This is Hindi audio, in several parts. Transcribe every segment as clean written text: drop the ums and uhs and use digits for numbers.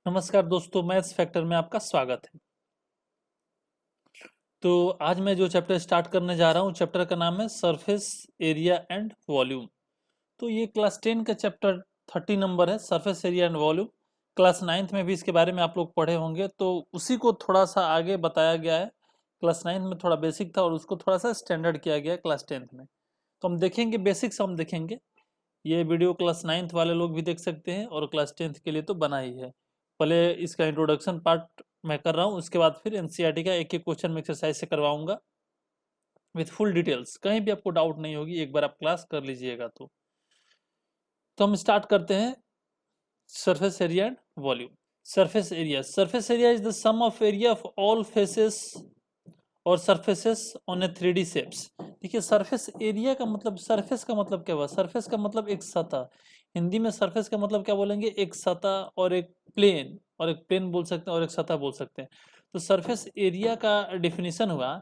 नमस्कार दोस्तों, मैथ्स फैक्टर में आपका स्वागत है। तो आज मैं जो चैप्टर स्टार्ट करने जा रहा हूँ, चैप्टर का नाम है सरफेस एरिया एंड वॉल्यूम। तो ये क्लास 10 का चैप्टर 30 नंबर है, surface area and volume. Class 9th में भी इसके बारे में आप लोग पढ़े होंगे, तो उसी को थोड़ा सा आगे बताया गया है। क्लास 9th में थोड़ा बेसिक था और उसको थोड़ा सा स्टैंडर्ड किया गया है क्लास 10th में। तो हम देखेंगे, बेसिक्स हम देखेंगे। ये वीडियो क्लास 9th वाले लोग भी देख सकते हैं और क्लास 10th के लिए तो बना ही है। पहले इसका इंट्रोडक्शन पार्ट मैं कर रहा हूँ, उसके बाद फिर एनसीईआरटी का एक एक क्वेश्चन में एक्सरसाइज से करवाऊंगा विथ फुल डिटेल्स। कहीं भी आपको डाउट नहीं होगी, एक बार आप क्लास कर लीजिएगा। तो हम स्टार्ट करते हैं surface area and volume. Surface area is the sum of area of all faces और surfaces on a 3D shapes. देखिए, सरफेस एरिया का मतलब, सरफेस का मतलब क्या हुआ? सरफेस का मतलब एक सतह। हिंदी में सरफेस का मतलब क्या बोलेंगे? एक सतह और एक प्लेन, और एक प्लेन बोल सकते हैं और एक सतह बोल सकते हैं। तो सरफेस एरिया का डेफिनेशन हुआ,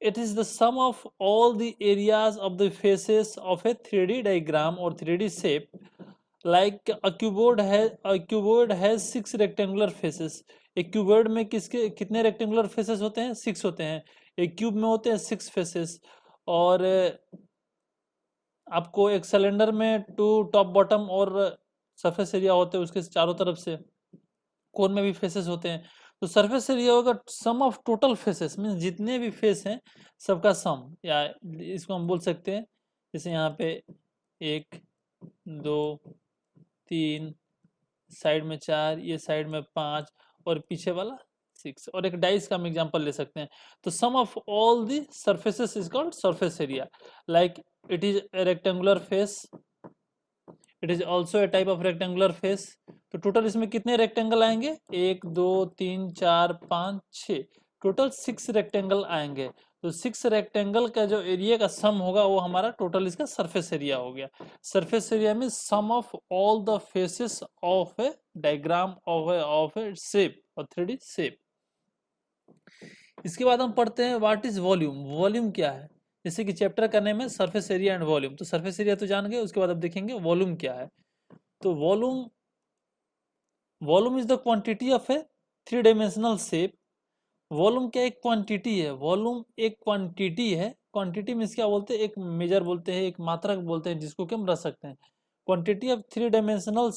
it is the sum of all the areas of the faces of a 3D diagram और 3D shape. Like a cuboid has 6 rectangular faces. एक क्यूबॉइड में किसके कितने रेक्टेंगुलर फेसेस होते हैं? 6 होते हैं। एक क्यूब में होते हैं 6 फेसेस। और आपको एक सिलेंडर में 2 टॉप बॉटम और सरफेस एरिया होते हैं उसके चारों तरफ से। कोन में भी फेसेस होते हैं। तो सरफेस एरिया होगा सम ऑफ टोटल फेसेस, मीन जितने भी फेस हैं सबका सम, या इसको हम बोल सकते हैं जैसे यहाँ पे 1 2 3, साइड में 4, ये साइड में 5 और पीछे वाला 6। और एक डाइस का हम एग्जांपल ले सकते हैं। तो sum of all the surfaces is called surface area. Like it is a rectangular face, it is also a type of rectangular face. तो टोटल इसमें कितने रेक्टेंगल आएंगे? 1 2 3 4 5 6, टोटल 6 रेक्टेंगल आएंगे। तो 6 रेक्टेंगल का जो एरिया का सम होगा वो हमारा टोटल इसका सरफेस एरिया हो गया। सरफेस एरिया में sum of all the faces of a diagram of a shape और 3D शेप। इसके बाद हम पढ़ते हैं व्हाट इज वॉल्यूम। वॉल्यूम क्या है? जैसे कि चैप्टर का नेम है सरफेस एरिया एंड वॉल्यूम, तो सरफेस एरिया तो जान गए, उसके बाद अब देखेंगे वॉल्यूम क्या है। तो volume is the quantity of A 3 dimensional shape. Volume क्या एक क्वांटिटी है? वॉल्यूम एक क्वांटिटी है। क्वांटिटी मीन्स क्या बोलते हैं? एक मेजर बोलते हैं, एक मात्रक बोलते हैं, जिसको कि हम रख सकते हैं। Quantity of 3 dimensional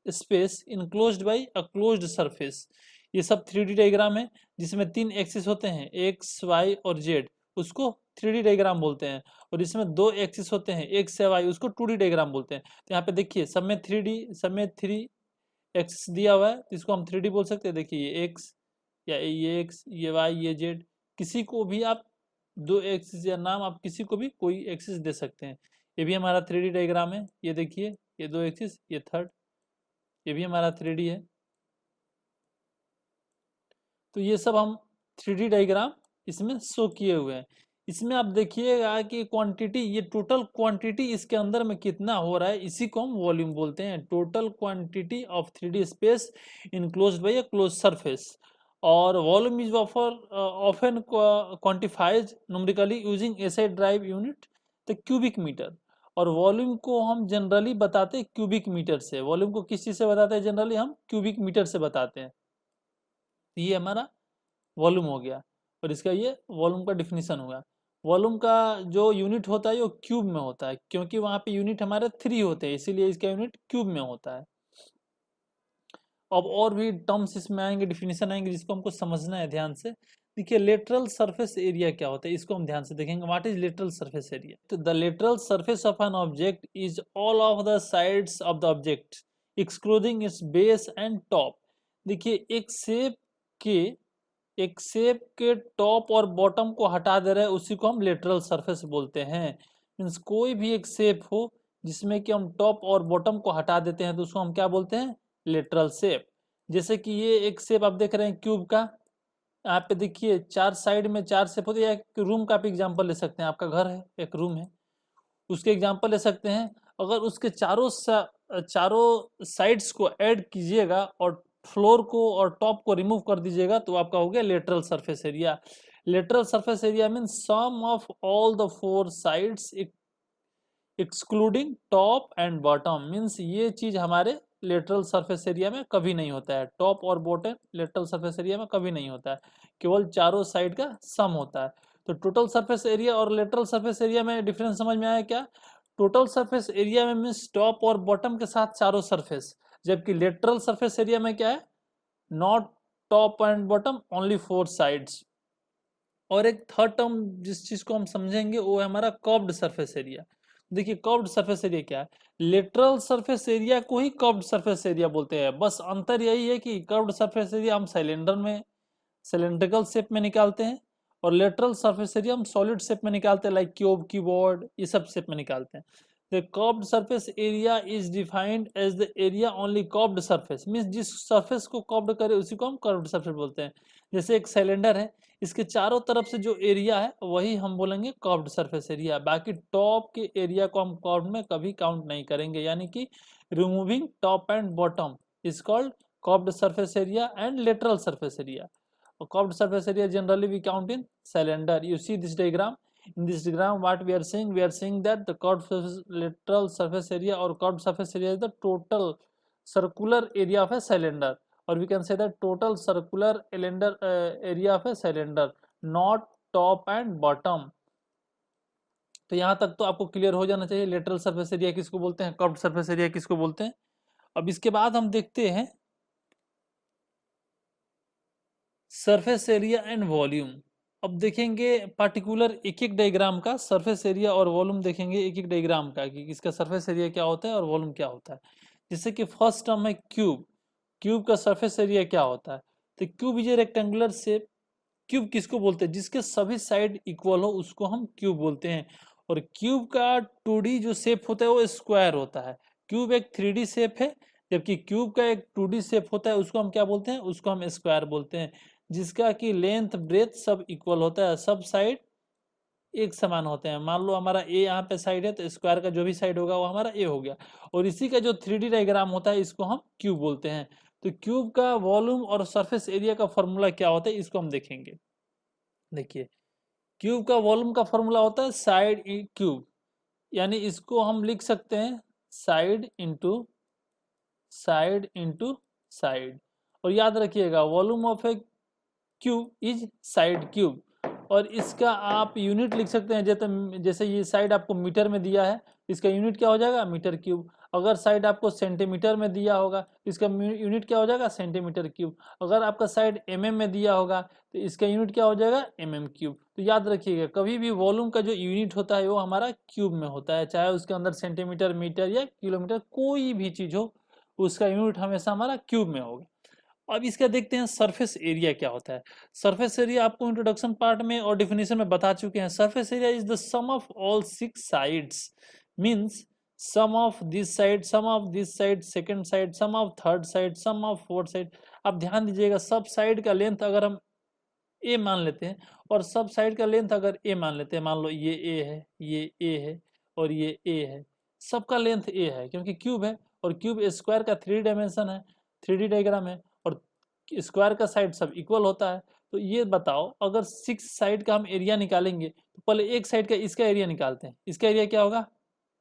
space enclosed by a closed surface. ये सब 3D डायग्राम है जिसमें 3 एक्सिस होते हैं, एक्स वाई और जेड, उसको 3D डायग्राम बोलते हैं। और इसमें 2 एक्सिस होते हैं, एक्स या वाई, उसको 2D डायग्राम बोलते हैं। तो यहाँ पे देखिए, सब में 3D, सब में 3 एक्स दिया हुआ है, तो इसको हम 3D बोल सकते हैं। देखिए, ये एक्स, या ये एक्स, ये वाई, ये जेड, किसी को भी आप 2 एक्सिस या नाम आप किसी को भी कोई एक्सिस दे सकते हैं। ये भी हमारा 3D डायग्राम है। ये देखिए, ये 2 एक्सिस, ये थर्ड, ये भी हमारा 3D है। तो ये सब हम 3D डायग्राम इसमें शो किए हुए हैं। इसमें आप देखिएगा कि क्वांटिटी, ये टोटल क्वांटिटी इसके अंदर में कितना हो रहा है, इसी को हम वॉल्यूम बोलते हैं। Total quantity of 3D space enclosed by a close surface. और volume is often quantifies numerically using SI drive unit the cubic metre. और वॉल्यूम को हम जनरली बताते हैं क्यूबिक मीटर से। वॉल्यूम को किस चीज से बताते हैं? जनरली हम क्यूबिक मीटर से बताते हैं। ये हमारा वॉल्यूम हो गया। और इसका ये वॉल्यूम का डिफिनीशन हुआ। वॉल्यूम का जो यूनिट होता है वो क्यूब में होता है, क्योंकि वहां पे यूनिट हमारे 3 होते हैं, इसीलिए इसका यूनिट क्यूब में होता है। अब और भी टर्म्स इसमें आएंगे, डिफिनीशन आएंगे, जिसको हमको समझना है ध्यान से। देखिए, लेटरल सरफेस एरिया क्या होता है, इसको हम ध्यान से देखेंगे। What is lateral surface area? तो the lateral surface of an object is all of the sides of the object excluding its base and top. देखिए, के एक शेप के टॉप और बॉटम को हटा दे रहे हैं, उसी को हम लेटरल सरफेस बोलते हैं। मीन्स कोई भी एक शेप हो जिसमें कि हम टॉप और बॉटम को हटा देते हैं, तो उसको हम क्या बोलते हैं? Lateral shape. जैसे कि ये एक शेप आप देख रहे हैं क्यूब का। यहाँ पे देखिए, 4 साइड में 4 शेप होते हैं। एक रूम का भी एग्जाम्पल ले सकते हैं। आपका घर है, एक रूम है, उसके एग्जाम्पल ले सकते हैं। अगर उसके चारों साइड्स को ऐड कीजिएगा और फ्लोर को और टॉप को रिमूव कर दीजिएगा, तो आपका हो गया lateral surface area. Lateral surface area mean sum of all the 4 sides excluding top and bottom. Means ये चीज हमारे लेटरल सरफेस एरिया में कभी नहीं होता है, टॉप और बॉटम लेटरल सरफेस एरिया में कभी नहीं होता है, केवल चारों साइड का सम होता है। तो टोटल सरफेस एरिया और लेटरल सरफेस एरिया में डिफरेंस समझ में आया क्या? टोटल सरफेस एरिया में मीन्स टॉप और बॉटम के साथ चारों सरफेस, जबकि लेटरल सरफेस एरिया में क्या है? Not top and bottom, only 4 sides. और एक थर्ड टर्म जिस चीज को हम समझेंगे वो है हमारा कर्व्ड सरफेस एरिया। देखिए कर्व्ड सरफेस एरिया क्या है? लेटरल सरफेस एरिया को ही कर्व्ड सरफेस एरिया बोलते हैं, बस अंतर यही है कि कर्व्ड सरफेस एरिया हम सिलेंडर में, सिलेंड्रिकल शेप में निकालते हैं, और लेटरल सरफेस एरिया हम सॉलिड शेप में निकालते हैं, लाइक क्यूब, कीबोर्ड, ये सब शेप में निकालते हैं। The curved surface area is defined as the area only curved surface, means जिस सरफेस को कर्व्ड करे उसी को हम कर्व्ड सरफेस बोलते हैं। जैसे एक सिलेंडर है, इसके चारों तरफ से जो एरिया है वही हम बोलेंगे कर्व्ड सरफेस एरिया, बाकी टॉप के एरिया को हम कर्व्ड में कभी काउंट नहीं करेंगे, यानी कि removing top and bottom is called curved surface area and lateral surface area. Curved surface area generally we count in cylinder. You see this diagram. In this diagram, what we are seeing that the curved surface, lateral surface area or curved surface area is the total circular area of a cylinder, or we can say that total circular area of a cylinder, not top and bottom. तो यहाँ तक तो आपको क्लियर हो जाना चाहिए लेटरल सरफेस एरिया किसको बोलते हैं, कर्व्ड सरफेस एरिया किसको बोलते हैं। अब इसके बाद हम देखते हैं सरफेस एरिया एंड वॉल्यूम। अब देखेंगे पार्टिकुलर एक एक डायग्राम का सरफेस एरिया और वॉल्यूम देखेंगे एक एक डायग्राम का कि इसका सरफेस एरिया क्या होता है और वॉल्यूम क्या होता है। जैसे कि फर्स्ट टर्म है क्यूब, क्यूब का सरफेस एरिया क्या होता है? तो cube is a rectangular shape. Cube किसको बोलते हैं? जिसके सभी साइड इक्वल हो उसको हम क्यूब बोलते हैं। और क्यूब का 2D जो शेप होता है वो स्क्वायर होता है। क्यूब एक 3D शेप है, जबकि क्यूब का एक 2D शेप होता है, उसको हम क्या बोलते हैं? उसको हम स्क्वायर बोलते हैं, जिसका कि लेंथ ब्रेथ सब इक्वल होता है, सब साइड एक समान होते हैं। मान लो हमारा ए यहाँ पे साइड है तो स्क्वायर का जो भी साइड होगा वो हमारा ए हो गया। और इसी का जो 3D डायग्राम होता है इसको हम क्यूब बोलते हैं। तो क्यूब का वॉल्यूम और सरफेस एरिया का फॉर्मूला क्या होता है इसको हम देखेंगे। देखिए क्यूब का वॉल्यूम का फॉर्मूला होता है साइड क्यूब, यानी इसको हम लिख सकते हैं side into side into side. और याद रखिएगा volume of A cube is side cube. और इसका आप यूनिट लिख सकते हैं, जैसे ये साइड आपको मीटर में दिया है, इसका यूनिट क्या हो जाएगा? Metre cube. अगर साइड आपको सेंटीमीटर में दिया होगा इसका यूनिट क्या हो जाएगा? Centimetre cube. अगर आपका साइड mm में दिया होगा तो इसका यूनिट क्या हो जाएगा? mm cube. तो याद रखिएगा कभी भी वॉल्यूम का जो यूनिट होता है वो हमारा क्यूब में होता है, चाहे उसके अंदर सेंटीमीटर, मीटर या किलोमीटर कोई भी चीज हो, उसका यूनिट हमेशा हमारा क्यूब में होगा। अब इसका देखते हैं सरफेस एरिया क्या होता है। सरफेस एरिया आपको इंट्रोडक्शन पार्ट में और डिफिनेशन में बता चुके हैं। Surface area is the sum of all 6 sides, means sum of this side, sum of this side, second side, sum of third side, sum of fourth side. अब ध्यान दीजिएगा सब साइड का लेंथ अगर हम ए मान लेते हैं और सब साइड का लेंथ अगर ए मान लेते हैं, मान लो ये ए है, ये ए है और ये ए है, सबका लेंथ ए है क्योंकि क्यूब है और क्यूब स्क्वायर का 3 डायमेंशन है, 3D डायग्राम है और स्क्वायर का साइड सब इक्वल होता है। तो ये बताओ अगर 6 साइड का हम एरिया निकालेंगे तो पहले एक साइड का इसका एरिया निकालते हैं। इसका एरिया क्या होगा?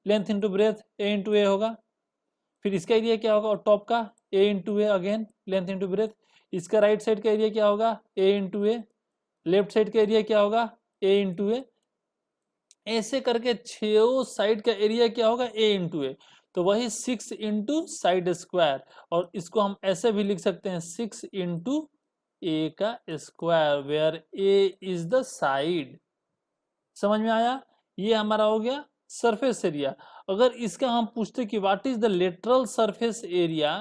लेंथ इंटू ब्रेथ, ए इंटू ए होगा। फिर इसका एरिया क्या होगा? और टॉप का ए इंटू ए, अगेन लेंथ इंटू ब्रेथ। इसका राइट साइड का एरिया क्या होगा? ए इंटू ए। लेफ्ट साइड का एरिया क्या होगा? ए इंटू ए। ऐसे करके 6 साइड का एरिया क्या होगा? ए इंटू ए। तो वही 6 इंटू साइड स्क्वायर, और इसको हम ऐसे भी लिख सकते हैं 6 इंटू ए का square, where a is the side. समझ में आया? ये हमारा हो गया सरफेस एरिया। अगर इसका हम पूछते कि what is the lateral surface area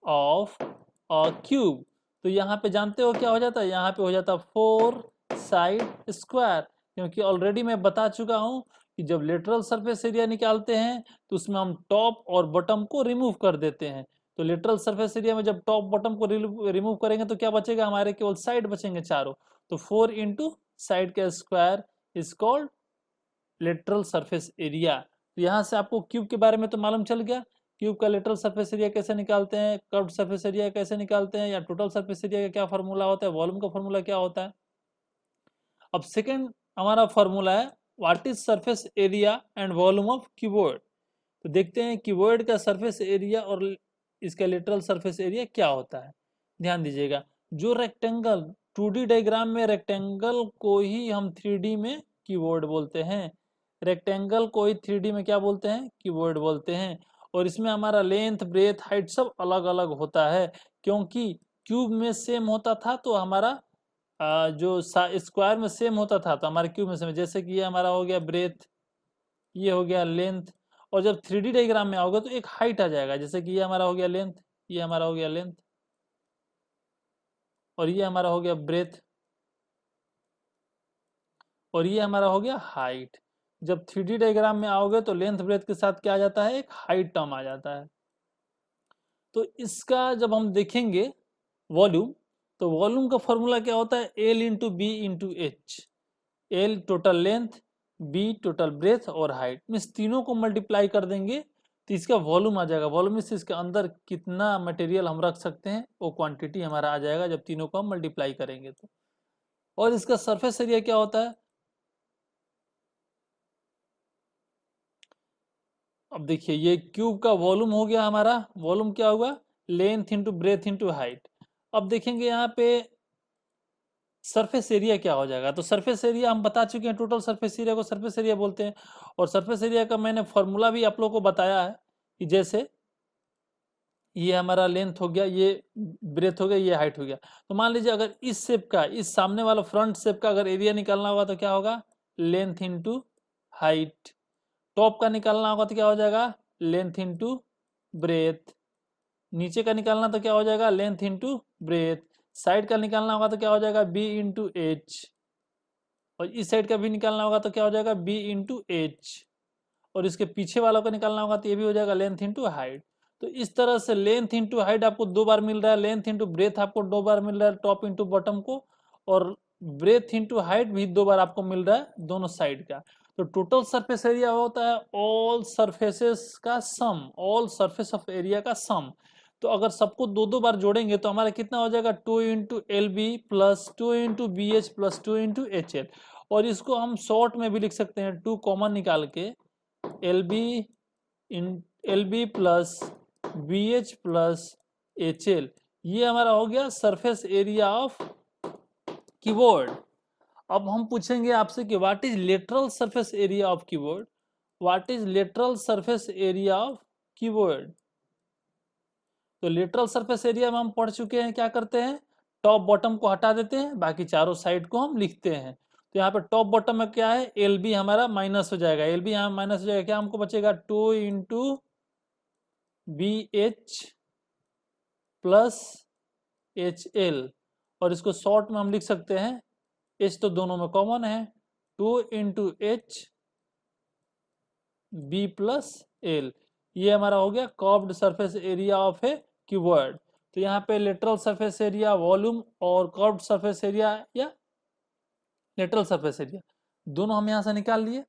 of a cube, तो यहाँ पे जानते हो क्या हो जाता है? यहाँ पे हो जाता 4 साइड स्क्वायर, क्योंकि ऑलरेडी मैं बता चुका हूँ कि जब लेटरल सरफेस एरिया निकालते हैं तो उसमें हम टॉप और बॉटम को रिमूव कर देते हैं। तो लेटरल सरफेस एरिया में जब टॉप बॉटम को रिमूव करेंगे तो क्या बचेगा? हमारे केवल साइड बचेंगे चारों। तो 4 इंटू साइड का square is called lateral surface area. तो यहाँ से आपको क्यूब के बारे में तो मालूम चल गया, क्यूब का लेटरल सरफेस एरिया कैसे निकालते हैं, कर्व्ड सरफेस एरिया कैसे निकालते हैं, या टोटल सरफेस एरिया का क्या फॉर्मूला होता है, वॉल्यूम का फॉर्मूला क्या होता है। अब सेकंड हमारा फॉर्मूला है what is surface area and volume of cuboid. तो देखते हैं क्यूबॉइड का सरफेस एरिया और इसका लेटरल सरफेस एरिया क्या होता है। ध्यान दीजिएगा, जो रेक्टेंगल 2D डायग्राम में रेक्टेंगल को ही हम 3D में क्यूबॉइड बोलते हैं। रेक्टेंगल को ही 3D में क्या बोलते हैं, क्यूबॉइड बोलते हैं। और इसमें हमारा लेंथ ब्रेथ हाइट सब अलग अलग होता है, क्योंकि क्यूब में सेम होता था तो हमारा जो स्क्वायर में सेम होता था तो हमारे क्यूब में सेम, जैसे कि ये हमारा हो गया ब्रेथ, ये हो गया लेंथ। और जब 3D डायग्राम में आओगे तो एक हाइट आ जाएगा, जैसे कि ये हमारा हो गया लेंथ, ये हमारा हो गया लेंथ, और ये हमारा हो गया ब्रेथ, और ये हमारा हो गया हाइट। जब 3D डायग्राम में आओगे तो लेंथ ब्रेथ के साथ क्या आ जाता है, एक हाइट टर्म आ जाता है। तो इसका जब हम देखेंगे वॉल्यूम, तो वॉल्यूम का फॉर्मूला क्या होता है, L into B into H. L total length, B total breadth और हाइट, मीन्स तीनों को मल्टीप्लाई कर देंगे तो इसका वॉल्यूम आ जाएगा। वॉल्यूम मीन्स इसके अंदर कितना मटेरियल हम रख सकते हैं वो क्वांटिटी हमारा आ जाएगा जब तीनों को हम मल्टीप्लाई करेंगे तो। और इसका सरफेस एरिया क्या होता है, अब देखिए ये क्यूब का वॉल्यूम हो गया हमारा, वॉल्यूम क्या होगा, length into breadth into height. अब देखेंगे यहाँ पे सरफेस एरिया क्या हो जाएगा, तो सरफेस एरिया हम बता चुके हैं, टोटल सरफेस एरिया को सरफेस एरिया बोलते हैं। और सरफेस एरिया का मैंने फॉर्मूला भी आप लोगों को बताया है कि जैसे ये हमारा लेंथ हो गया, ये ब्रेथ हो गया, ये हाइट हो गया। तो मान लीजिए अगर इस शेप का, इस सामने वाला फ्रंट शेप का अगर एरिया निकालना होगा तो क्या होगा, लेंथ इंटू हाइट। टॉप का निकालना होगा तो क्या हो जाएगा, लेंथ इंटू ब्रेथ। नीचे का निकालना तो क्या हो जाएगा, लेंथ इंटू ब्रेथ। साइड का निकालना होगा तो क्या हो जाएगा, बी इंटू एच। और इस साइड का भी निकालना होगा तो क्या हो जाएगा, बी इंटू एच। और इसके पीछे वालों का निकालना होगा तो ये भी हो जाएगा लेंथ इंटू हाइट। तो इस तरह से लेंथ इंटू हाइट आपको 2 बार मिल रहा है, लेंथ इंटू ब्रेथ आपको 2 बार मिल रहा है टॉप इंटू बॉटम को, और ब्रेथ इंटू हाइट भी 2 बार आपको मिल रहा है दोनों साइड का। तो टोटल सरफेस एरिया होता है ऑल सरफेसेस का सम, ऑल सरफेस ऑफ एरिया का सम। तो अगर सबको 2 2 बार जोड़ेंगे तो हमारा कितना हो जाएगा, 2 into L B plus 2 into B H plus 2 into H L. और इसको हम शॉर्ट में भी लिख सकते हैं, 2 कॉमन निकाल के L B in L B plus B H plus H L. ये हमारा हो गया सरफेस एरिया ऑफ कीबोर्ड। अब हम पूछेंगे आपसे कि what is lateral surface area of keyboard, what is lateral surface area of keyboard. तो लेटरल सरफेस एरिया में हम पढ़ चुके हैं, क्या करते हैं, टॉप बॉटम को हटा देते हैं, बाकी चारों साइड को हम लिखते हैं। तो यहाँ पे टॉप बॉटम में क्या है, एल बी हमारा माइनस हो जाएगा, एल बी यहाँ माइनस हो जाएगा, क्या हमको बचेगा, 2 into B H plus H L. और इसको शॉर्ट में हम लिख सकते हैं, एच तो दोनों में कॉमन है, 2 into H B plus L. ये हमारा हो गया curved surface area of a cuboid. तो यहाँ पे लेटरल सरफेस एरिया, वॉल्यूम और कर्व्ड सरफेस एरिया या लेटरल सरफेस एरिया दोनों हम यहाँ से निकाल लिए।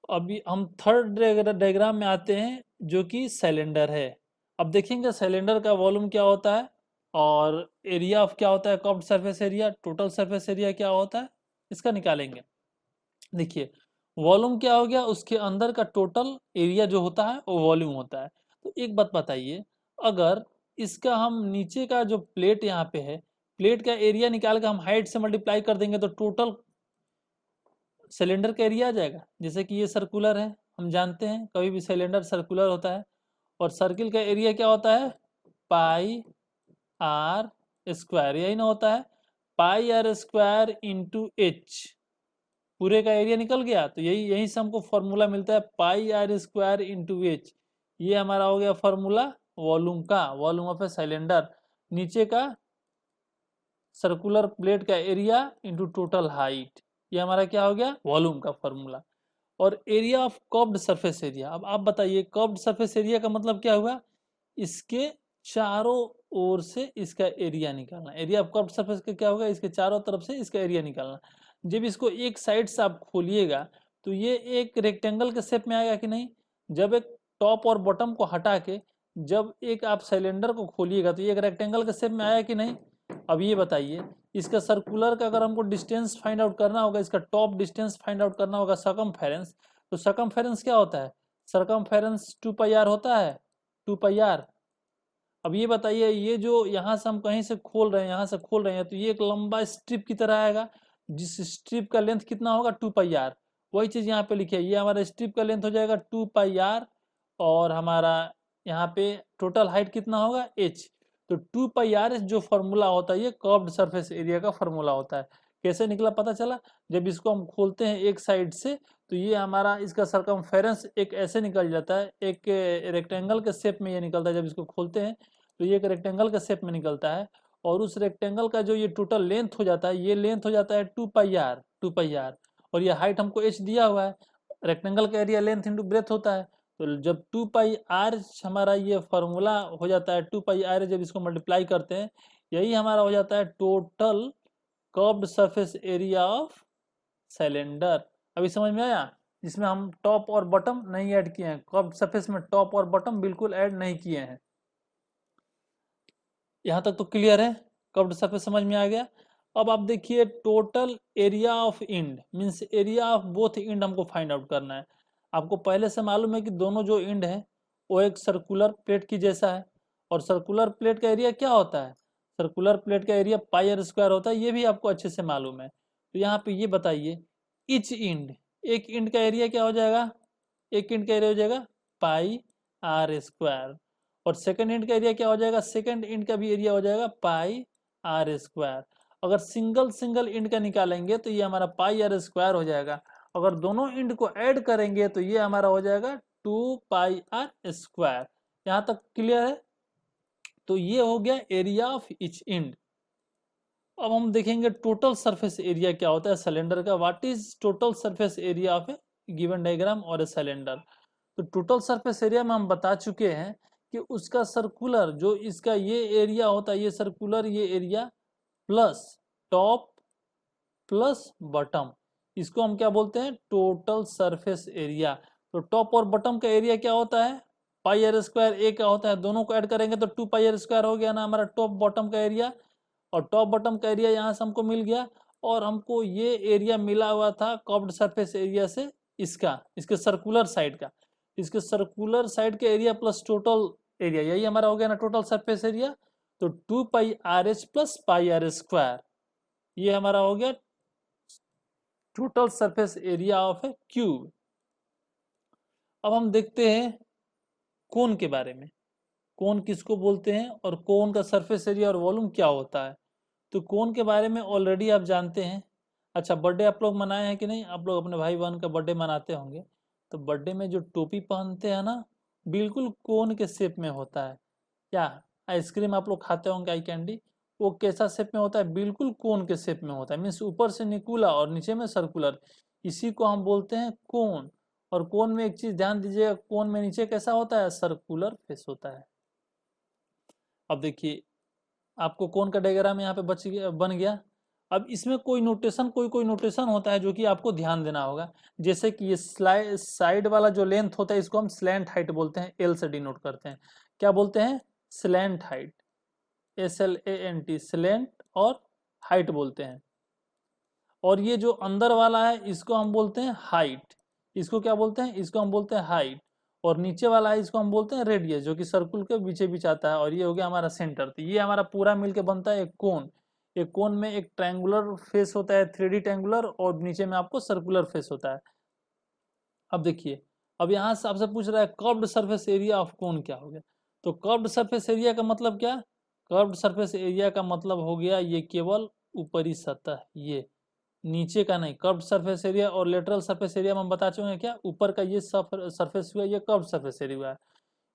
अभी हम थर्ड डायग्राम में आते हैं जो कि सिलेंडर है। अब देखेंगे सिलेंडर का वॉल्यूम क्या होता है और एरिया ऑफ क्या होता है, curved surface area, total surface area क्या होता है, इसका निकालेंगे। देखिए वॉल्यूम क्या हो गया, उसके अंदर का टोटल एरिया जो होता है वो वॉल्यूम होता है। तो एक बात बताइए, अगर इसका हम नीचे का जो प्लेट यहाँ पे है, प्लेट का एरिया निकाल के हम हाइट से मल्टीप्लाई कर देंगे तो टोटल सिलेंडर का एरिया आ जाएगा। जैसे कि ये सर्कुलर है, हम जानते हैं कभी भी सिलेंडर सर्कुलर होता है, और सर्किल का एरिया क्या होता है, पाई आर स्क्वायर, यही ना होता है, pi R square into H. पूरे का एरिया निकल गया, तो यही से हमको फॉर्मूला मिलता है pi R square into H. ये हमारा हो गया फॉर्मूला वॉल्यूम का, वॉल्यूम ऑफ ए सिलेंडर। नीचे का सर्कुलर प्लेट का एरिया इंटू टोटल हाइट, ये हमारा क्या हो गया, वॉल्यूम का फॉर्मूला। और area of curved surface area, अब आप बताइए कर्व्ड सरफेस एरिया का मतलब क्या हुआ, इसके चारों ओर से इसका एरिया निकालना। एरिया ऑफ कर्व्ड सरफेस का क्या होगा, इसके चारों तरफ से इसका एरिया निकालना। जब इसको एक साइड से आप खोलिएगा तो ये एक रेक्टेंगल के शेप में आएगा कि नहीं। जब एक टॉप और बॉटम को हटा के जब एक आप सिलेंडर को खोलिएगा तो ये एक रेक्टेंगल के शेप में आया कि नहीं। अब ये बताइए, इसका सर्कुलर का अगर हमको डिस्टेंस फाइंड आउट करना होगा, इसका टॉप डिस्टेंस फाइंड आउट करना होगा, सरकमफेरेंस। तो सरकमफेरेंस क्या होता है, सरकमफेरेंस 2 पाई आर होता है, 2 पाई आर। अब ये बताइए, ये जो यहाँ से हम कहीं से खोल रहे हैं, यहाँ से खोल रहे हैं, तो ये एक लंबा स्ट्रिप की तरह आएगा, जिस स्ट्रिप का लेंथ कितना होगा 2πr। वही चीज यहाँ पे लिखिए, ये हमारा स्ट्रिप का लेंथ हो जाएगा 2πr, और हमारा यहाँ पे टोटल हाइट कितना होगा h। तो 2πr जो फॉर्मूला होता है, ये कर्व्ड सरफेस एरिया का फॉर्मूला होता है। कैसे निकला पता चला, जब इसको हम खोलते हैं एक साइड से, तो ये हमारा इसका सरकमफेरेंस एक ऐसे निकल जाता है, एक रेक्टेंगल के शेप में ये निकलता है। जब इसको खोलते हैं तो ये एक रेक्टेंगल के शेप में निकलता है, और उस रेक्टेंगल का जो ये टोटल लेंथ हो जाता है, ये लेंथ हो जाता है 2πr। और ये हाइट हमको h दिया हुआ है, रेक्टेंगल का एरिया लेंथ इंटू ब्रेथ होता है। तो जब 2πr हमारा ये फॉर्मूला हो जाता है, 2πr जब इसको मल्टीप्लाई करते हैं, यही हमारा हो जाता है total curved surface area of cylinder. अभी समझ में आया, जिसमें हम टॉप और बॉटम नहीं ऐड किए हैं, कर्व्ड सरफेस में टॉप और बॉटम बिल्कुल ऐड नहीं किए हैं। यहाँ तक तो क्लियर है, कर्व्ड सरफेस समझ में आ गया। अब आप देखिए, total area of end means area of both end हमको फाइंड आउट करना है। आपको पहले से मालूम है कि दोनों जो इंड है वो एक सर्कुलर प्लेट की जैसा है, और सर्कुलर प्लेट का एरिया क्या होता है, सर्कुलर प्लेट का एरिया πr² होता है, ये भी आपको अच्छे से मालूम है। तो यहाँ पे ये बताइए, इच इंड, एक इंड का एरिया क्या हो जाएगा, एक इंड का एरिया हो जाएगा πr², और सेकंड इंड का एरिया क्या हो जाएगा, सेकंड इंड का भी एरिया हो जाएगा πr²। अगर सिंगल सिंगल इंड का निकालेंगे तो ये हमारा πr² हो जाएगा, अगर दोनों इंड को ऐड करेंगे तो ये हमारा हो जाएगा 2πr²। यहाँ तक क्लियर है। तो ये हो गया एरिया ऑफ इच इंड। अब हम देखेंगे टोटल सरफेस एरिया क्या होता है सिलेंडर का। What is total surface area of A given diagram और ए सिलेंडर। तो टोटल सरफेस एरिया में हम बता चुके हैं कि उसका सर्कुलर जो इसका ये एरिया होता है, ये सर्कुलर ये area plus top plus bottom, इसको हम क्या बोलते हैं, टोटल सरफेस एरिया। तो टॉप और बॉटम का एरिया क्या होता है, πr² ए क्या होता है, दोनों को ऐड करेंगे तो 2πr² हो गया ना हमारा टॉप बॉटम का एरिया। और टॉप बॉटम का एरिया यहाँ से हमको मिल गया, और हमको ये एरिया मिला हुआ था कर्व्ड सरफेस एरिया से, इसके सर्कुलर साइड का, इसके सर्कुलर साइड के एरिया प्लस टोटल एरिया, यही हमारा हो गया ना टोटल सरफेस एरिया। तो 2πrh प्लस πr², ये हमारा हो गया total surface area of A cube. अब हम देखते हैं कोन के बारे में, कोन किसको बोलते हैं और कोन का सरफेस एरिया और वॉल्यूम क्या होता है। तो कोन के बारे में ऑलरेडी आप जानते हैं। अच्छा, बर्थडे आप लोग मनाए हैं कि नहीं, आप लोग अपने भाई बहन का बर्थडे मनाते होंगे, तो बर्थडे में जो टोपी पहनते हैं ना, बिल्कुल कोन के शेप में होता है। क्या आइसक्रीम आप लोग खाते होंगे, आई कैंडी, वो कैसा शेप में होता है, बिल्कुल कोन के शेप में होता है, मीन्स ऊपर से निकुला और नीचे में सर्कुलर, इसी को हम बोलते हैं कोन। और कोन में एक चीज ध्यान दीजिएगा, कोन में नीचे कैसा होता है, सर्कुलर फेस होता है। अब देखिए, आपको कोन का डायग्राम यहाँ पे बन गया। अब इसमें कोई नोटेशन होता है जो कि आपको ध्यान देना होगा। जैसे कि ये साइड वाला जो लेंथ होता है, इसको हम स्लैंट हाइट बोलते हैं, एल से डिनोट करते हैं। क्या बोलते हैं, स्लैंट हाइट, SLANT, स्लैंट और हाइट बोलते हैं। और ये जो अंदर वाला है इसको हम बोलते हैं हाइट, इसको क्या बोलते हैं, इसको हम बोलते हैं हाइट। और नीचे वाला है इसको हम बोलते हैं रेडियस, जो कि सर्कुल के बीचे बीच आता है। और ये हो गया हमारा सेंटर। तो ये हमारा पूरा मिलके बनता है एक कोन। एक कोन में एक ट्रायंगुलर फेस होता है, 3D ट्रायंगुलर, और नीचे में आपको सर्कुलर फेस होता है। अब देखिए, अब यहाँ से आपसे पूछ रहा है कर्व्ड सरफेस एरिया ऑफ कोन क्या हो गया। तो कर्व्ड सरफेस एरिया का मतलब क्या, कर्व्ड सरफेस एरिया का मतलब हो गया ये केवल ऊपरी सतह, ये नीचे का नहीं। कर्व्ड सरफेस एरिया और लेटरल सरफेस एरिया में हम बता चुके हैं क्या, ऊपर का ये सरफेस हुआ, ये कर्व्ड सरफेस एरिया हुआ है।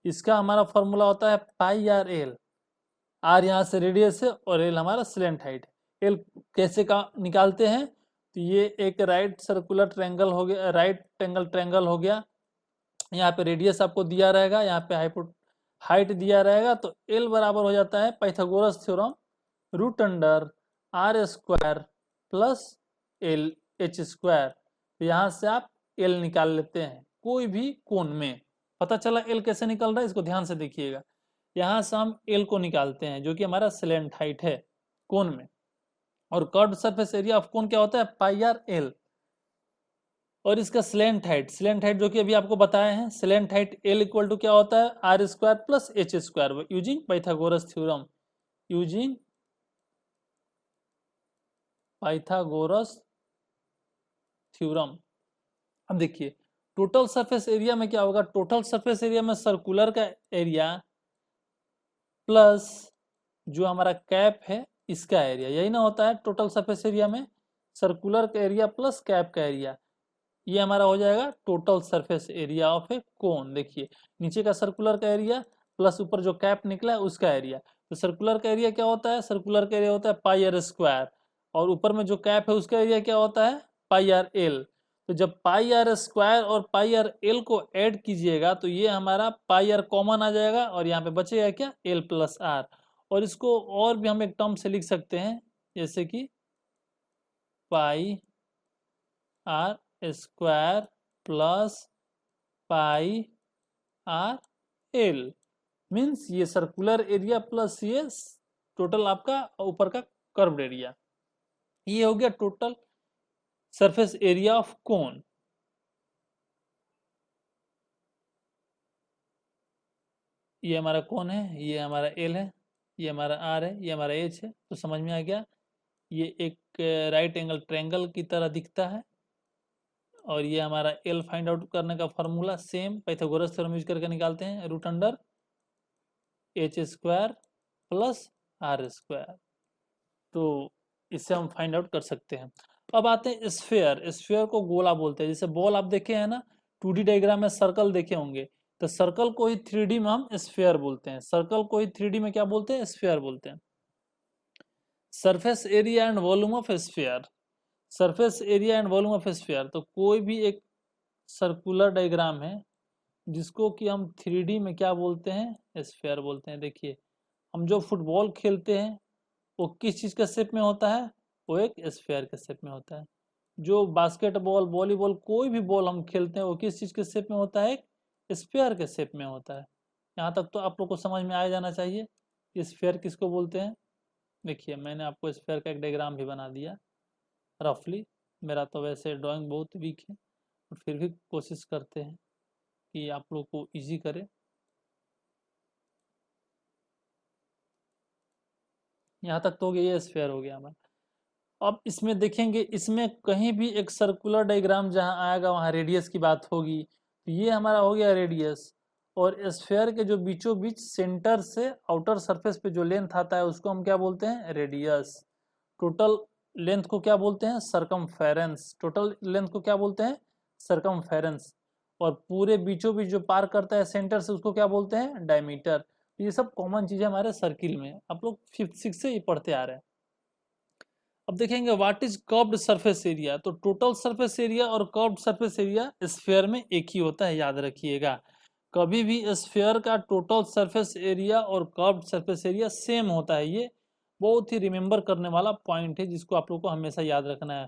इसका हमारा फॉर्मूला होता है πr_l, r यहाँ से रेडियस है और l हमारा स्लैंट हाइट। l कैसे का निकालते हैं, तो ये एक राइट सर्कुलर ट्रायंगल हो गया, राइट एंगल ट्रायंगल हो गया। यहाँ पे रेडियस आपको दिया रहेगा, यहाँ पे हाइट दिया रहेगा। तो l बराबर हो जाता है Pythagoras theorem, √r² plus LH²। तो यहाँ से आप l निकाल लेते हैं कोई भी कोण में। पता चला l कैसे निकल रहा है, इसको ध्यान से देखिएगा। यहाँ से हम l को निकालते हैं जो कि हमारा स्लैंट हाइट है कोण में। और कर्व्ड सरफेस एरिया ऑफ कोन क्या होता है, πr_l। और इसका स्लेंट हाइट जो कि अभी आपको बताए हैं, slant height L equal to क्या होता है, R square plus H square using Pythagoras theorem, using Pythagoras theorem. अब देखिए टोटल सरफेस एरिया में क्या होगा, टोटल सरफेस एरिया में सर्कुलर का एरिया प्लस जो हमारा कैप है इसका एरिया, यही ना होता है टोटल सरफेस एरिया में, सर्कुलर का एरिया प्लस कैप का एरिया, ये हमारा हो जाएगा टोटल सरफेस एरिया ऑफ ए कोन। देखिए नीचे का सर्कुलर का एरिया प्लस ऊपर जो कैप निकला है उसका एरिया, तो सर्कुलर का एरिया क्या होता है, सर्कुलर का एरिया होता है पाई आर स्क्वायर, और ऊपर में जो कैप है उसका एरिया क्या होता है, पाई आर एल। तो जब पाई आर स्क्वायर और पाई आर एल को ऐड कीजिएगा तो ये हमारा पाई आर कॉमन आ जाएगा और यहाँ पे बचेगा क्या, एल प्लस आर। और इसको और भी हम एक टर्म से लिख सकते हैं, जैसे कि pi R square plus pi R L, means ये सर्कुलर एरिया प्लस ये टोटल आपका ऊपर का कर्व्ड एरिया, ये हो गया total surface area of cone. ये हमारा कोन है, ये हमारा एल है, ये हमारा आर है, ये हमारा एच है, तो समझ में आ गया ये एक राइट एंगल ट्रायंगल की तरह दिखता है। और ये हमारा एल फाइंड आउट करने का formula same Pythagoras theorem use करके निकालते हैं, root under H square plus R square, तो इससे हम फाइंड आउट कर सकते हैं। अब आते हैं स्फेयर, स्फेयर को गोला बोलते हैं, जैसे बॉल आप देखे हैं ना 2D डायग्राम में सर्कल देखे होंगे, तो सर्कल को ही 3D में हम स्फेयर बोलते हैं, सर्कल को ही 3D में क्या बोलते हैं, स्फेयर बोलते हैं। Surface area and volume of sphere, surface area and volume of sphere, तो कोई भी एक सर्कुलर डायग्राम है जिसको कि हम 3D में क्या बोलते हैं, स्फेयर बोलते हैं। देखिए हम जो फुटबॉल खेलते हैं वो किस चीज़ के शेप में होता है, वो एक स्फेयर के शेप में होता है। जो बास्केटबॉल वॉलीबॉल कोई भी बॉल हम खेलते हैं वो किस चीज़ के शेप में होता है, एक स्फेयर के शेप में होता है। यहाँ तक तो आप लोग को समझ में आ जाना चाहिए कि स्फेयर किसको बोलते हैं। देखिए मैंने आपको स्फेयर का एक डायग्राम भी बना दिया रफली, मेरा तो वैसे ड्राइंग बहुत वीक है और फिर भी कोशिश करते हैं कि आप लोग को इजी करे। यहाँ तक तो हो गया, ये स्फेयर हो गया हमारा। अब इसमें देखेंगे, इसमें कहीं भी एक सर्कुलर डायग्राम जहाँ आएगा वहाँ रेडियस की बात होगी, तो ये हमारा हो गया रेडियस। और स्फेयर के जो बीचों बीच सेंटर से आउटर सरफेस पे जो लेंथ आता है उसको हम क्या बोलते हैं, रेडियस। टोटल लेंथ को क्या बोलते हैं, सरकमफेरेंस, टोटल लेंथ को क्या बोलते हैं, सरकमफेरेंस। और पूरे बीचों बीच जो पार करता है सेंटर से उसको क्या बोलते हैं, डायमीटर। ये सब कॉमन चीजें हमारे सर्किल में, आप लोग 5th 6th से ये पढ़ते आ रहे हैं। अब देखेंगे what is curved surface area, तो टोटल सरफेस एरिया और कर्व्ड सरफेस एरिया स्फीयर में एक ही होता है, याद रखिएगा। कभी भी स्फीयर का टोटल सरफेस एरिया और कर्व्ड सरफेस एरिया सेम होता है, ये बहुत ही रिमेंबर करने वाला पॉइंट है जिसको आप लोग को हमेशा याद रखना है।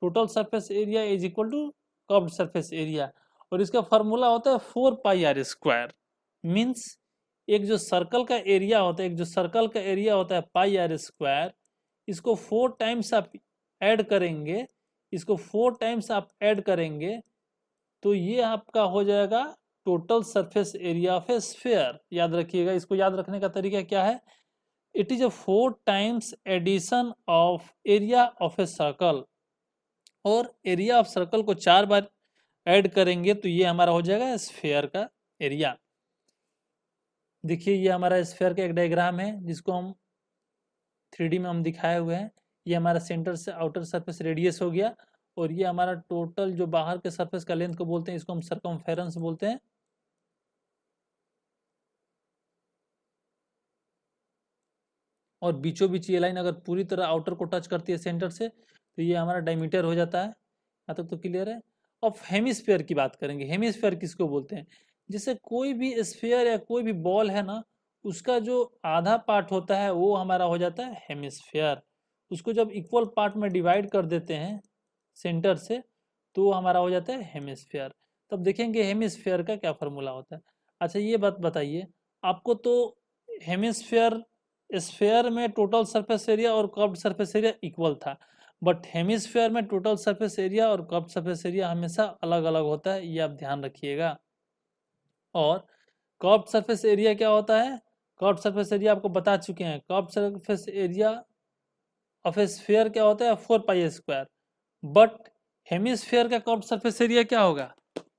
Total surface area is equal to curved surface area, और इसका फॉर्मूला होता है 4πr²। मीन्स एक जो सर्कल का एरिया होता है, एक जो सर्कल का एरिया होता है πr², इसको 4 टाइम्स आप ऐड करेंगे, इसको 4 टाइम्स आप ऐड करेंगे तो ये आपका हो जाएगा total surface area of a sphere. याद रखिएगा, इसको याद रखने का तरीका क्या है, it is a 4 times addition of area of a circle, और एरिया ऑफ सर्कल को 4 बार ऐड करेंगे तो ये हमारा हो जाएगा स्फीयर का एरिया। देखिए ये हमारा स्फीयर का एक डायग्राम है जिसको हम 3D में हम दिखाए हुए हैं। ये हमारा सेंटर से आउटर सरफेस रेडियस हो गया, और ये हमारा टोटल जो बाहर के सरफेस का लेंथ को बोलते हैं, इसको हम सरकमफेरेंस बोलते हैं। और बीचों बीच ये लाइन अगर पूरी तरह आउटर को टच करती है सेंटर से तो ये हमारा डायमीटर हो जाता है। यहाँ तक तो क्लियर है। अब हेमिस्फीयर की बात करेंगे। हेमिस्फीयर किसको बोलते हैं, जैसे कोई भी स्फीयर या कोई भी बॉल है ना, उसका जो आधा पार्ट होता है वो हमारा हो जाता है हेमिस्फीयर। उसको जब इक्वल पार्ट में डिवाइड कर देते हैं सेंटर से तो हमारा हो जाता है हेमिस्फीयर। तब देखेंगे हेमिस्फीयर का क्या फॉर्मूला होता है। अच्छा ये बात बताइए, आपको तो हेमिस्फीयर स्फीयर में टोटल सरफेस एरिया और कर्व्ड सरफेस एरिया इक्वल था, बट हेमिस्फेयर में टोटल सरफेस एरिया और कर्व्ड सरफेस एरिया हमेशा अलग अलग होता है, ये आप ध्यान रखिएगा। और कर्व्ड सरफेस एरिया क्या होता है? कर्व्ड सरफेस एरिया आपको बता चुके हैं। Curved surface area of a sphere क्या होता है? 4πa²। बट हेमिस्फेयर का कर्व्ड सरफेस एरिया क्या होगा?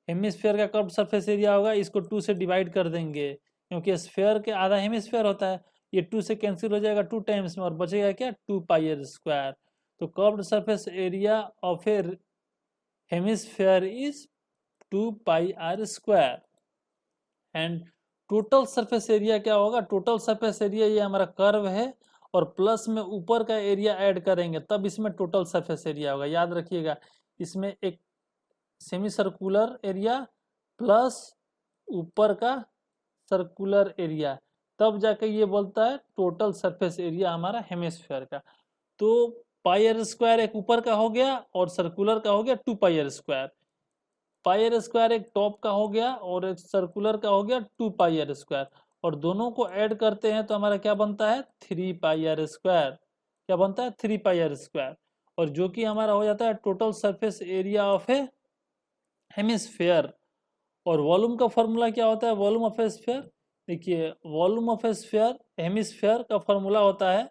हेमिस्फेयर का कर्व्ड सरफेस एरिया होगा, इसको 2 से डिवाइड कर देंगे, क्योंकि स्फेयर के आधा हेमिस्फेयर होता है। ये 2 से कैंसिल हो जाएगा 2 टाइम्स में, और बचेगा क्या? 2πr²। तो curved surface area of A hemisphere is 2πr²। And total surface area क्या होगा? टोटल सरफेस एरिया ये हमारा कर्व है, और प्लस में ऊपर का एरिया ऐड करेंगे, तब इसमें टोटल सरफेस एरिया होगा। याद रखिएगा, इसमें एक सेमी सर्कुलर एरिया प्लस ऊपर का सर्कुलर एरिया, तब जाके ये बोलता है टोटल सरफेस एरिया हमारा हेमिस्फेयर का। तो πr² एक ऊपर का हो गया और सर्कुलर का हो गया 2πr²। πr² एक टॉप का हो गया और एक सर्कुलर का हो गया 2πr², और दोनों को ऐड करते हैं तो हमारा क्या बनता है? 3πr²। क्या बनता है? 3πr²। और जो कि हमारा हो जाता है total surface area of A hemisphere. और वॉल्यूम का फॉर्मूला क्या होता है? वॉल्यूम ऑफ ए स्फीयर, देखिए volume of a sphere hemisphere का फॉर्मूला होता है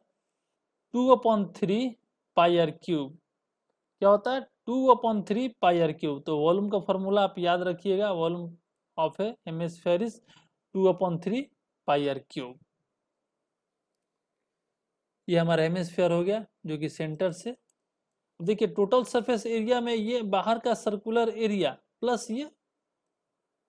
2/3πr³। क्या होता है? 2/3πr³। तो वॉल्यूम का फॉर्मूला आप याद रखिएगा, volume of A hemisphere is 2/3πr³। ये हमारा हेमिस्फेयर हो गया, जो कि सेंटर से। देखिए टोटल सरफेस एरिया में ये बाहर का सर्कुलर एरिया प्लस ये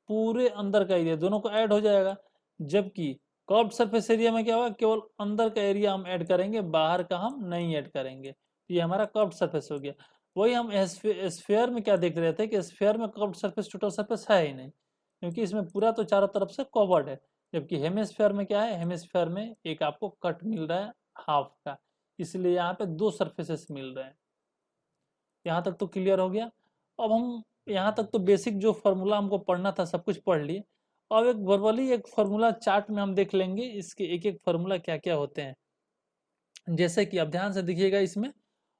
पूरे अंदर का एरिया, दोनों को ऐड हो जाएगा। जबकि कर्व्ड सरफेस एरिया में क्या होगा? केवल अंदर का एरिया हम ऐड करेंगे, बाहर का हम नहीं ऐड करेंगे। तो ये हमारा कर्व्ड सरफेस हो गया। वही हम स्फीयर में क्या देख रहे थे कि स्फीयर में कर्व्ड सरफेस टोटल सरफेस है ही नहीं, क्योंकि इसमें पूरा तो चारों तरफ से कवर्ड है। जबकि हेमिस्फेयर में क्या है? हेमिस्फेयर में एक आपको कट मिल रहा है हाफ का, इसलिए यहाँ पे 2 सरफेसेस मिल रहे हैं। यहाँ तक तो क्लियर हो गया। अब हम यहाँ तक तो बेसिक जो फॉर्मूला हमको पढ़ना था सब कुछ पढ़ लिए। अब एक वर्बली एक फॉर्मूला चार्ट में हम देख लेंगे, इसके एक एक फॉर्मूला क्या क्या होते हैं। जैसे कि आप ध्यान से देखिएगा इसमें,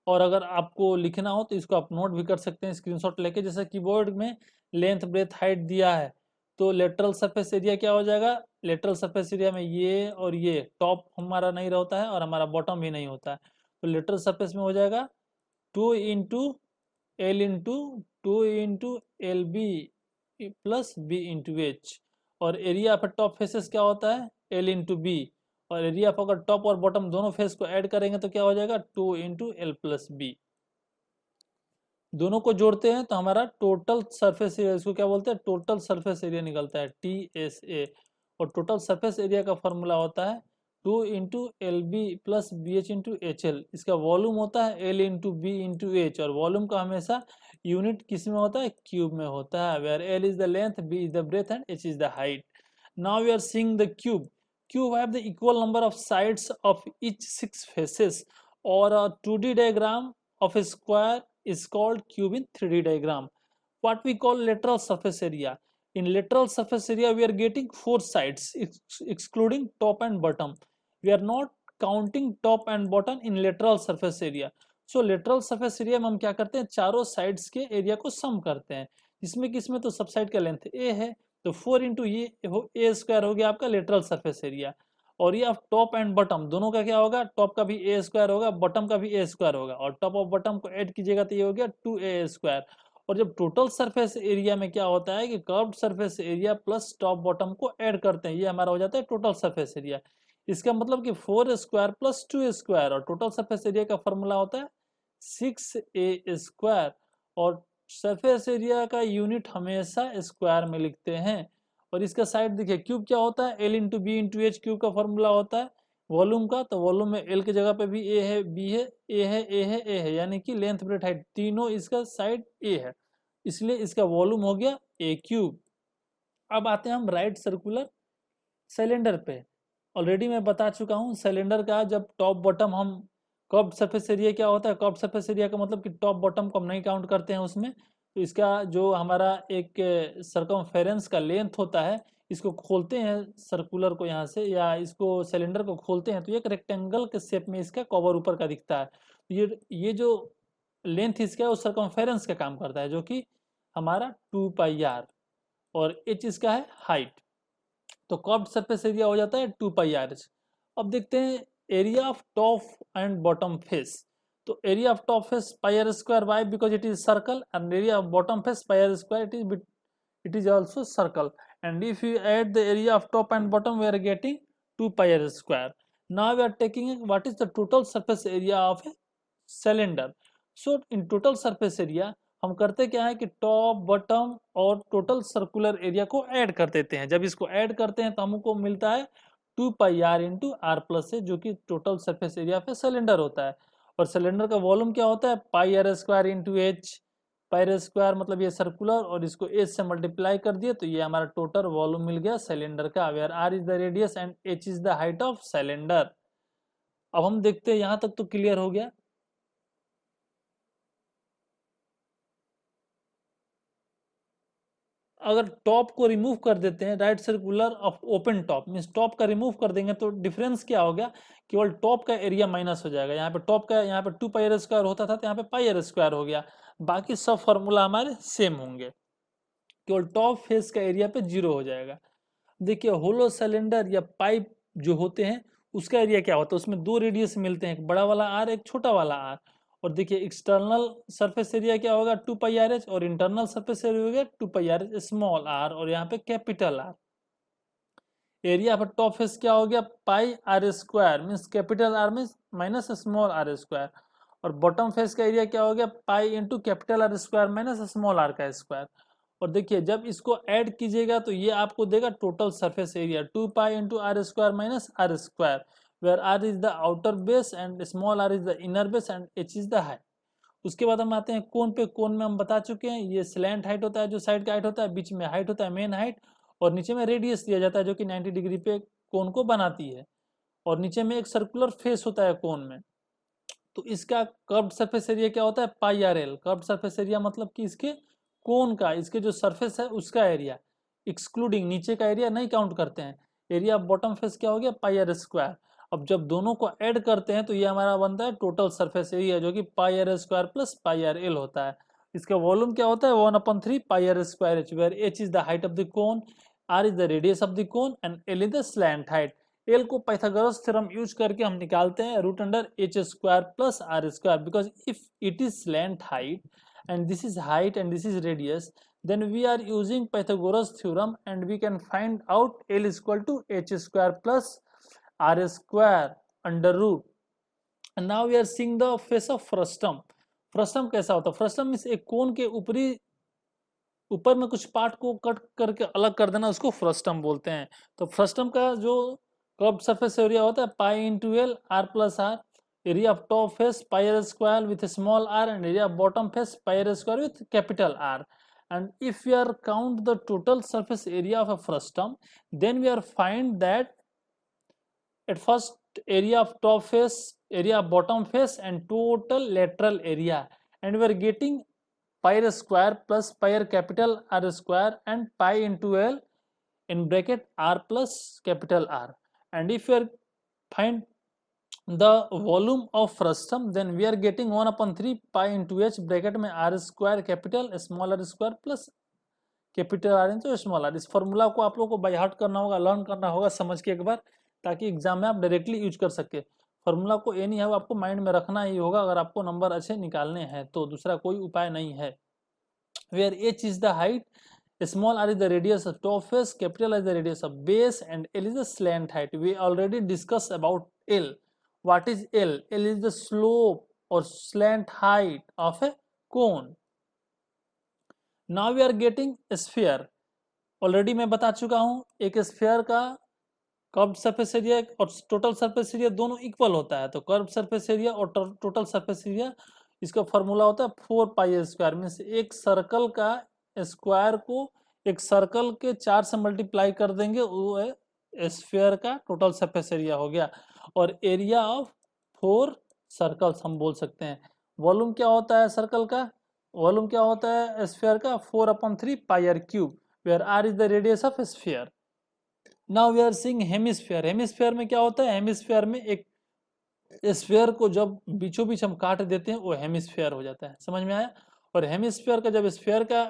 और अगर आपको लिखना हो तो इसको आप नोट भी कर सकते हैं स्क्रीनशॉट लेके। जैसे कीबोर्ड में लेंथ ब्रेथ हाइट दिया है, तो लेटरल सरफेस एरिया क्या हो जाएगा? लेटरल सरफेस एरिया में ये और ये टॉप हमारा नहीं रहता है और हमारा बॉटम भी नहीं होता है, तो लेटरल सरफेस में हो जाएगा 2 × L × 2 × LB + B × H। और एरिया ऑफ टॉप फेसेस क्या होता है? L × B। और एरिया ऑफ अगर टॉप और बॉटम दोनों फेस को ऐड करेंगे तो क्या हो जाएगा? 2 × L + B। दोनों को जोड़ते हैं तो हमारा टोटल सरफेस एरिया, इसको क्या बोलते हैं? टोटल सरफेस एरिया निकलता है, TSA। और टोटल सरफेस एरिया का फॉर्मूला होता है 2 × LB + BH × HL। इसका वॉल्यूम होता है L × B × H, और वॉल्यूम का हमेशा यूनिट किस में होता है? क्यूब में होता है, where L is the length, B is the breadth and H is the height. Now we are seeing the cube. Cube have the equal number of sides of each 6 faces, or a 2D diagram of a square is called cube in 3D diagram. What we call lateral surface area. In lateral surface area, we are getting 4 sides, excluding top and bottom. We are not counting top and bottom in lateral surface area. So lateral surface area में हम क्या करते हैं? चारों साइड्स के एरिया को सम करते हैं, जिसमें किसमें तो सब साइड का लेंथ a है, तो 4 × ये A² हो गया आपका लेटरल सरफेस एरिया। और ये आप टॉप एंड बॉटम दोनों का क्या होगा? टॉप का भी A² होगा, बॉटम का भी A² होगा, और टॉप और बॉटम को ऐड कीजिएगा तो ये हो गया 2A²। और जब टोटल सरफेस एरिया में क्या होता है कि curved surface area plus top bottom को ऐड करते हैं, ये हमारा हो जाता है टोटल सरफेस एरिया। इसका मतलब कि 4A² + 2A², और टोटल सरफेस एरिया का फॉर्मूला होता है 6A²। और सरफेस एरिया का यूनिट हमेशा स्क्वायर में लिखते हैं। और इसका साइड देखिए, क्यूब क्या होता है? L × B × H क्यूब का फॉर्मूला होता है वॉल्यूम का। तो वॉल्यूम में L की जगह पे भी A है, B है, A है, A है, A है, यानी कि लेंथ ब्रेथ हाइट तीनों इसका साइड A है, इसलिए इसका वॉल्यूम हो गया A³। अब आते हैं हम राइट सर्कुलर सिलेंडर पे। ऑलरेडी मैं बता चुका हूँ सिलेंडर का जब टॉप बॉटम हम कर्व्ड सरफेस एरिया क्या होता है? कर्व्ड सरफेस एरिया का मतलब कि टॉप बॉटम को हम नहीं काउंट करते हैं उसमें। तो इसका जो हमारा एक सर्कमफेरेंस का लेंथ होता है, इसको खोलते हैं सर्कुलर को यहाँ से, या इसको सिलेंडर को खोलते हैं तो एक रेक्टेंगल के शेप में इसका कवर ऊपर का दिखता है। तो ये जो लेंथ इसका है वो सर्कमफेरेंस का काम करता है, जो कि हमारा 2πr, और h इसका है हाइट। तो कर्व्ड सरफेस एरिया हो जाता है 2πr। अब देखते हैं area of top and bottom face. तो area of top face pi square Y, because it is circle, and area of bottom face pi square, it is also circle, and if you add the area of top and bottom we are getting 2 pi r square. Now we are taking what is the total surface area of a cylinder. So in total surface area हम करते क्या है कि टॉप बॉटम और टोटल सर्कुलर एरिया को ऐड कर देते हैं। जब इसको ऐड करते हैं तो हमको मिलता है 2 pi R into R plus से, जो कि टोटल सरफेस एरिया पे सिलेंडर होता है। और सिलेंडर का वॉल्यूम क्या होता है, pi R square into H. Pi square मतलब ये सर्कुलर, और इसको एच से मल्टीप्लाई कर दिए तो ये हमारा टोटल वॉल्यूम मिल गया सिलेंडर का, where R is the radius and H is the height of cylinder. अब हम देखते हैं यहां तक तो क्लियर हो गया। अगर टॉप को रिमूव कर देते हैं, right circular of open top means top का रिमूव कर देंगे तो डिफरेंस क्या हो गया, केवल टॉप का एरिया माइनस हो जाएगा। यहाँ पे टॉप का, यहाँ पे 2 पाई आर स्क्वायर होता था तो यहाँ पे पाई आर स्क्वायर हो गया। बाकी सब फॉर्मूला हमारे सेम होंगे, केवल टॉप फेस का एरिया पे 0 हो जाएगा। देखिए होलो सिलेंडर या पाइप जो होते हैं उसका एरिया क्या होता है, उसमें दो रेडियस मिलते हैं, एक बड़ा वाला आर एक छोटा वाला आर। और देखिए एक्सटर्नल सरफेस एरिया क्या होगा 2 पाई आर एच, और इंटरनल सरफेस एरिया होगा 2 pi R H small R, और यहाँ पे capital R. Area of top face क्या हो गया pi R square means capital R means minus small R square, और बॉटम फेस का एरिया क्या हो गया pi into capital R square minus small R का स्क्वायर। और देखिए जब इसको ऐड कीजिएगा तो ये आपको देगा total surface area 2 pi into R square minus R square, where R is the outer base and small R is the inner base and H is the height. उसके बाद हम आते हैं कोन पे। कोन में हम बता चुके हैं ये स्लैंट हाइट होता है, जो साइड का हाइट होता है, बीच में हाइट होता है मेन हाइट, और नीचे में रेडियस दिया जाता है जो कि 90 डिग्री पे कोन को बनाती है, और नीचे में एक सर्कुलर फेस होता है कोन में। तो इसका कर्व्ड सरफेस एरिया क्या होता है pi R L. Curved surface area मतलब कि इसके कोन का, इसके जो सरफेस है उसका एरिया, एक्सक्लूडिंग नीचे का एरिया नहीं काउंट करते हैं। एरिया बॉटम फेस क्या हो गया पाई आर स्क्वायर। अब जब दोनों को ऐड करते हैं तो ये हमारा बनता है टोटल सरफेस एरिया, जो कि pi R square plus pi R L होता है। इसका वॉल्यूम क्या होता है 1/3 pi R square H, where H is the height of the cone, R is the radius of the cone and L is the slant height. L को पाइथागोरस थ्योरम यूज करके हम निकालते हैं root under H square plus R square, because if it is slant height and this is height and this is radius, then we are using Pythagoras theorem and we can find out L is equal to h square plus r square under root. And now we are seeing the face of frustum. Frustum कैसा होता है, फ्रस्टम मीन्स एक कोन के ऊपर में कुछ पार्ट को कट करके अलग कर देना, उसको फ्रस्टम बोलते हैं। तो फ्रस्टम का जो कर्व्ड सरफेस एरिया होता है pi into L R plus R, area of top face pi r square with a small r, and area of bottom face pi r square with capital R. And if we are count the total surface area of a frustum, then we are find that at first area of top face, area of bottom face, and total lateral area, and we are getting pi r square plus pi r capital R square and pi into L in bracket R plus capital R. And if you are find the volume of frustum, then we are getting 1/3 pi into h bracket में r square capital small r square plus capital r into small r। इस फॉर्मूला को आप लोगों को बाय हार्ट करना होगा, लर्न करना होगा समझ के एक बार, ताकि एग्जाम में आप डायरेक्टली यूज कर सके। फॉर्मूला को एनी है आपको माइंड में रखना ही होगा अगर आपको नंबर अच्छे निकालने हैं, तो दूसरा कोई उपाय नहीं है। Where h is the height, small r is the radius of top face, capital R is the radius of base, and L is the slant height. We already discussed about L. What is L? L is the slope or slant height of a cone. Now we are getting a sphere. Already मैं बता चुका हूँ एक स्फीयर का कर्व्ड सरफेस एरिया और टोटल सरफेस एरिया दोनों इक्वल होता है। तो कर्व्ड सरफेस एरिया और टोटल सरफेस एरिया, इसका फॉर्मूला होता है 4 पाई स्क्वायर, मीन्स एक सर्कल का स्क्वायर को एक सर्कल के 4 से मल्टीप्लाई कर देंगे, वो स्फीयर का टोटल सरफेस एरिया हो गया। और एरिया ऑफ 4 सर्कल्स हम बोल सकते हैं। वॉल्यूम क्या होता है सर्कल का, वॉल्यूम क्या होता है स्फीयर का 4/3 pi R cube, where R is the radius of sphere. Now we are seeing hemisphere. Hemisphere में क्या होता है, हेमिस्फीयर में एक स्फीयर को जब बीचों बीच हम काट देते हैं वो हेमिस्फीयर हो जाता है। समझ में आया? और हेमिस्फीयर का जब स्फीयर का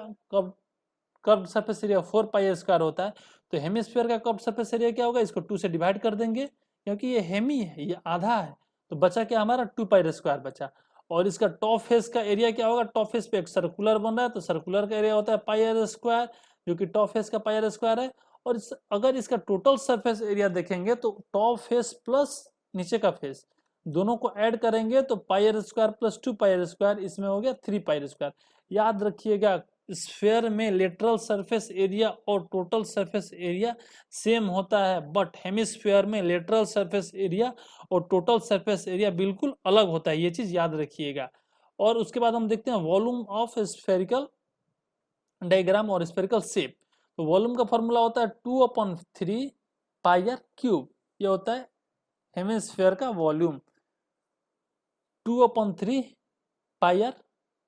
curve surface area 4 pi square होता है, तो हेमिस्फीयर का कर्व सरफेस एरिया क्या होगा, इसको 2 से डिवाइड कर देंगे क्योंकि ये हेमी है, ये आधा है, तो बचा क्या हमारा 2 पाई स्क्वायर बचा। और इसका टॉप फेस का एरिया क्या होगा, टॉप फेस पे एक सर्कुलर बन रहा है तो सर्कुलर का एरिया होता है पाई r स्क्वायर, जो कि टॉप फेस का पाई r स्क्वायर है। और अगर इसका टोटल सरफेस एरिया देखेंगे तो टॉप फेस प्लस नीचे का फेस दोनों को ऐड करेंगे तो पाई r स्क्वायर प्लस 2 पाई r स्क्वायर, इसमें हो गया 3 पाई r स्क्वायर। याद रखिएगा स्फेयर में लेटरल सरफेस एरिया और टोटल सरफेस एरिया सेम होता है, बट हेमिस्फेयर में लेटरल सरफेस एरिया और टोटल सरफेस एरिया बिल्कुल अलग होता है, ये चीज याद रखिएगा। और उसके बाद हम देखते हैं वॉल्यूम ऑफ स्फेरिकल डायग्राम और स्फेरिकल शेप। तो वॉल्यूम का फॉर्मूला होता है 2/3 पाई r क्यूब, ये होता है हेमिस्फेयर का volume 2/3 pi r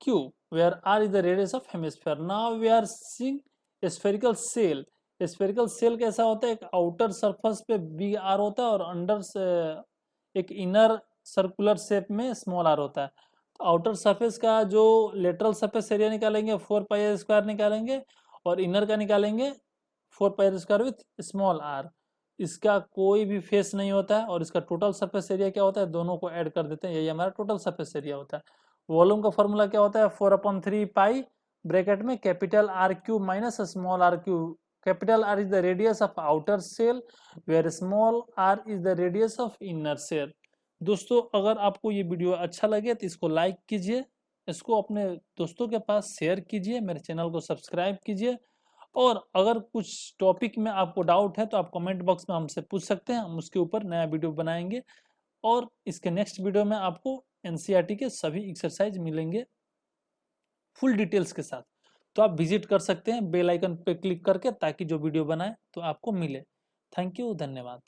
cube, where r is the radius of hemisphere. Now we are seeing a spherical shell. Spherical shell कैसा होता है, एक आउटर सरफेस पे बिग आर होता है और अंडर से एक इनर सर्कुलर शेप में स्मॉल आर होता है। तो आउटर सरफेस का जो लेटरल सरफेस एरिया निकालेंगे 4 पाई r स्क्वायर निकालेंगे, और इनर का निकालेंगे 4 pi r square with small R. इसका कोई भी फेस नहीं होता है, और इसका टोटल सरफेस एरिया क्या होता है, दोनों को ऐड कर देते हैं, यही हमारा टोटल सरफेस एरिया होता है। वॉल्यूम का फॉर्मूला क्या होता है, 4/3 पाई ब्रैकेट में capital R cube minus small R cube. Capital R is the radius of outer shell, where small r is the radius of inner shell. दोस्तों अगर आपको ये वीडियो अच्छा लगे तो इसको लाइक कीजिए, इसको अपने दोस्तों के पास शेयर कीजिए, मेरे चैनल को सब्सक्राइब कीजिए। और अगर कुछ टॉपिक में आपको डाउट है तो आप कमेंट बॉक्स में हमसे पूछ सकते हैं, हम उसके ऊपर नया वीडियो बनाएंगे। और इसके नेक्स्ट वीडियो में आपको एनसीईआरटी के सभी एक्सरसाइज मिलेंगे फुल डिटेल्स के साथ। तो आप विजिट कर सकते हैं बेल आइकन पे क्लिक करके, ताकि जो वीडियो बनाए तो आपको मिले। थैंक यू, धन्यवाद।